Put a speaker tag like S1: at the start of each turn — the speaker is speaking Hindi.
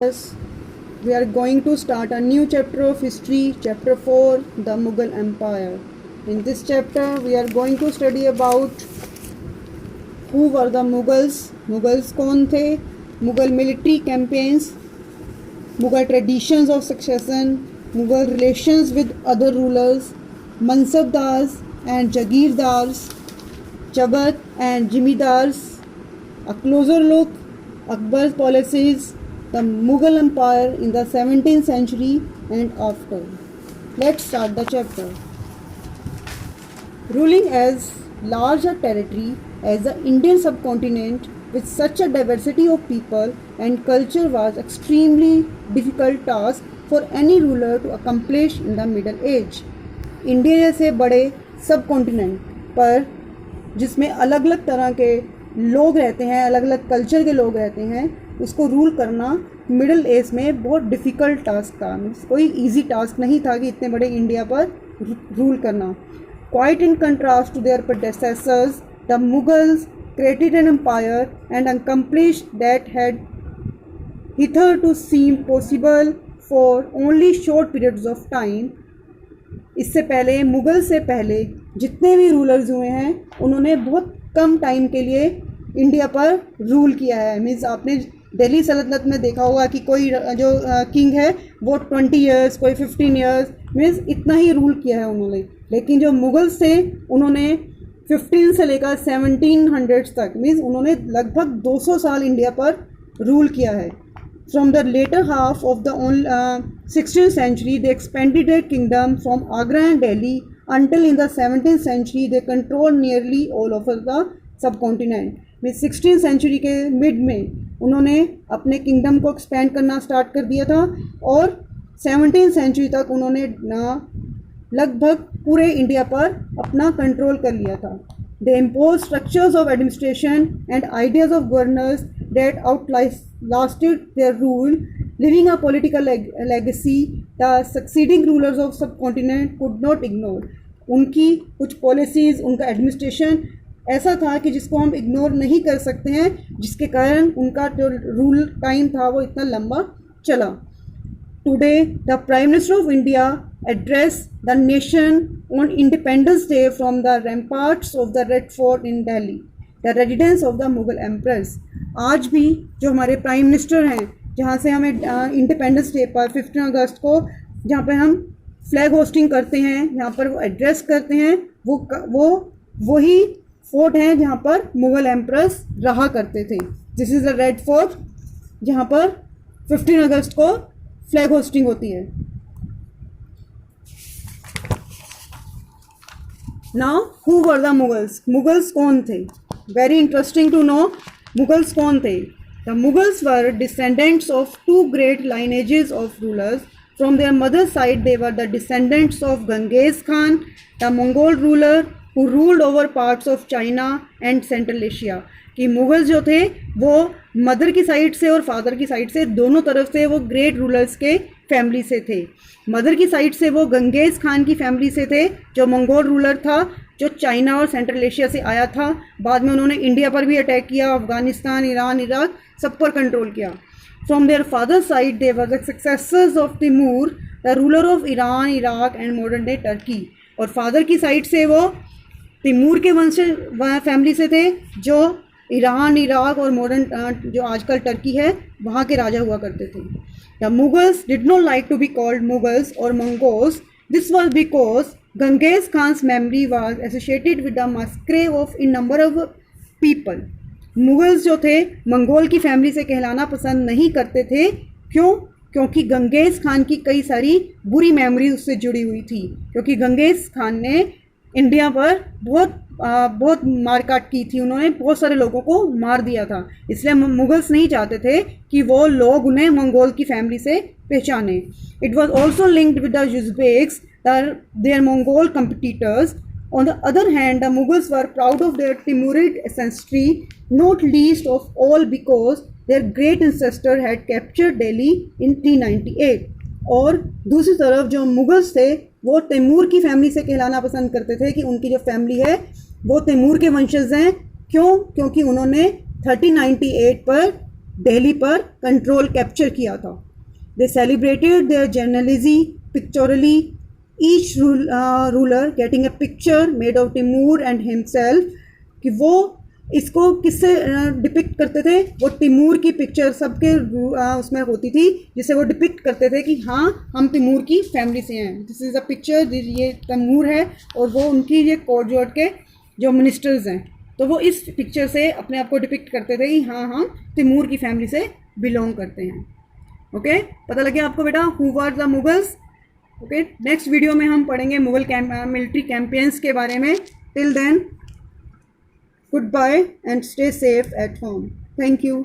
S1: Yes, we are going to start a new chapter of history, chapter 4, the Mughal Empire. In this chapter, we are going to study about who were the Mughals, Mughals कौन थे, Mughal military campaigns, Mughal traditions of succession, Mughal relations with other rulers, Mansabdars and Jagirdars, Chabat and Jimidars, a closer look, Akbar's policies, the Mughal Empire in the 17th century and after. Let's start the chapter. Ruling as large a territory as the Indian subcontinent with such a diversity of people and culture was extremely difficult task for any ruler to accomplish in the Middle Age. India जैसे बड़े सब कॉन्टिनेंट पर जिसमें अलग अलग तरह के लोग रहते हैं, अलग अलग कल्चर के लोग रहते हैं, उसको रूल करना मिडिल एज में बहुत डिफ़िकल्ट टास्क था. कोई इजी टास्क नहीं था कि इतने बड़े इंडिया पर रूल करना. Quite in contrast to their predecessors, the Mughals created an empire and accomplished that had hitherto seemed possible for only short periods of time. इससे पहले मुग़ल से पहले जितने भी रूलर्स हुए हैं उन्होंने बहुत कम टाइम के लिए इंडिया पर रूल किया है. मीन्स आपने दिल्ली सल्तनत में देखा होगा कि कोई जो किंग है वो 20 इयर्स, कोई 15 इयर्स, मीन्स इतना ही रूल किया है उन्होंने. लेकिन जो मुग़ल्स थे उन्होंने 15 से लेकर 1700 तक, मीन्स उन्होंने लगभग 200 साल इंडिया पर रूल किया है. From the later half of the 16th century, they expanded their kingdom from Agra and Delhi until in the 17th century they controlled nearly all over the subcontinent. में 16th century के मिड में उन्होंने अपने किंगडम को एक्सपेंड करना स्टार्ट कर दिया था और 17th century तक उन्होंने लगभग पूरे इंडिया पर अपना कंट्रोल कर लिया था. They imposed structures of administration and ideas of governors that outlasted their rule, leaving a political legacy the succeeding rulers of subcontinent could not ignore. उनकी कुछ पॉलिसीज़, उनका एडमिनिस्ट्रेशन ऐसा था कि जिसको हम इग्नोर नहीं कर सकते हैं, जिसके कारण उनका जो रूल टाइम था वो इतना लंबा चला. Today, the Prime Minister of India addressed the nation on Independence Day from the ramparts of the Red Fort in Delhi, the residence of the Mughal Emperors. आज भी जो हमारे प्राइम मिनिस्टर हैं, जहाँ से हमें इंडिपेंडेंस डे पर 15 अगस्त को जहाँ पे हम फ्लैग होस्टिंग करते हैं, जहाँ पर वो एड्रेस करते हैं, वो वही फोर्ट हैं जहाँ पर मुग़ल एम्परर्स रहा करते थे. This is the Red Fort जहाँ पर 15 अगस्त को फ्लैग होस्टिंग होती है. Now who were the Mughals? Mughals कौन थे? Very interesting to know. Mughals कौन थे? The Mughals were descendants of two great lineages of rulers. From their mother side they were the descendants of Genghis Khan, the Mongol ruler who ruled over parts of China and Central Asia. कि मुग़ल जो थे वो मदर की साइड से और फादर की साइड से दोनों तरफ से वो ग्रेट रूलर्स के फैमिली से थे. मदर की साइड से वो गंगेज खान की फैमिली से थे जो मंगोल रूलर था, जो चाइना और सेंट्रल एशिया से आया था. बाद में उन्होंने इंडिया पर भी अटैक किया, अफ़गानिस्तान, ईरान, इराक सब पर कंट्रोल किया. From their father side they were the successors of Timur, the ruler of Iran, Iraq and modern day Turkey. और फादर की साइड से वो तिमूर के वंश फैमिली से थे जो ईरान, इराक और मॉडर्न जो आजकल टर्की है वहाँ के राजा हुआ करते थे. The Mughals did not like to be called Mughals और Mongols. This was because Genghis Khan's memory was associated with the massacre of in number of people. Mughals जो थे मंगोल की फैमिली से कहलाना पसंद नहीं करते थे. क्यों? क्योंकि गंगेज खान की कई सारी बुरी मेमोरीज उससे जुड़ी हुई थी. क्योंकि गंगेज खान ने इंडिया पर बहुत मारकाट की थी, उन्होंने बहुत सारे लोगों को मार दिया था. इसलिए मुगल्स नहीं चाहते थे कि वो लोग उन्हें मंगोल की फैमिली से पहचाने. It was also linked with the Uzbeks, their Mongol competitors. On the other hand the Mughals were proud of their Timurid ancestry, not least of all because their great ancestor had captured Delhi in 398. और दूसरी तरफ जो मुगल्स थे वो तैमूर की फैमिली से कहलाना पसंद करते थे कि उनकी जो फैमिली है वो तैमूर के वंशज हैं. क्यों? क्योंकि उन्होंने 1398 पर दिल्ली पर कंट्रोल कैप्चर किया था। They celebrated their journalism pictorially, each ruler getting a picture made of Timur and himself, कि वो इसको किससे डिपिक्ट करते थे, वो तिमूर की पिक्चर सबके उसमें होती थी, जिसे वो डिपिक्ट करते थे कि हाँ हम तिमूर की फैमिली से हैं, दिस इज़ अ पिक्चर, ये तिमूर है, और वो उनकी ये कोर्ट जोड़ के जो मिनिस्टर्स हैं, तो वो इस पिक्चर से अपने आप को डिपिक्ट करते थे कि हाँ हम तिमूर की फैमिली से बिलोंग करते हैं। ओके, पता लगे आपको बेटा who were the Mughals. Okay, next video में हम पढ़ेंगे मुगल मिलिट्री कैंपेन्स के बारे में। Till then, goodbye and stay safe at home. Thank you.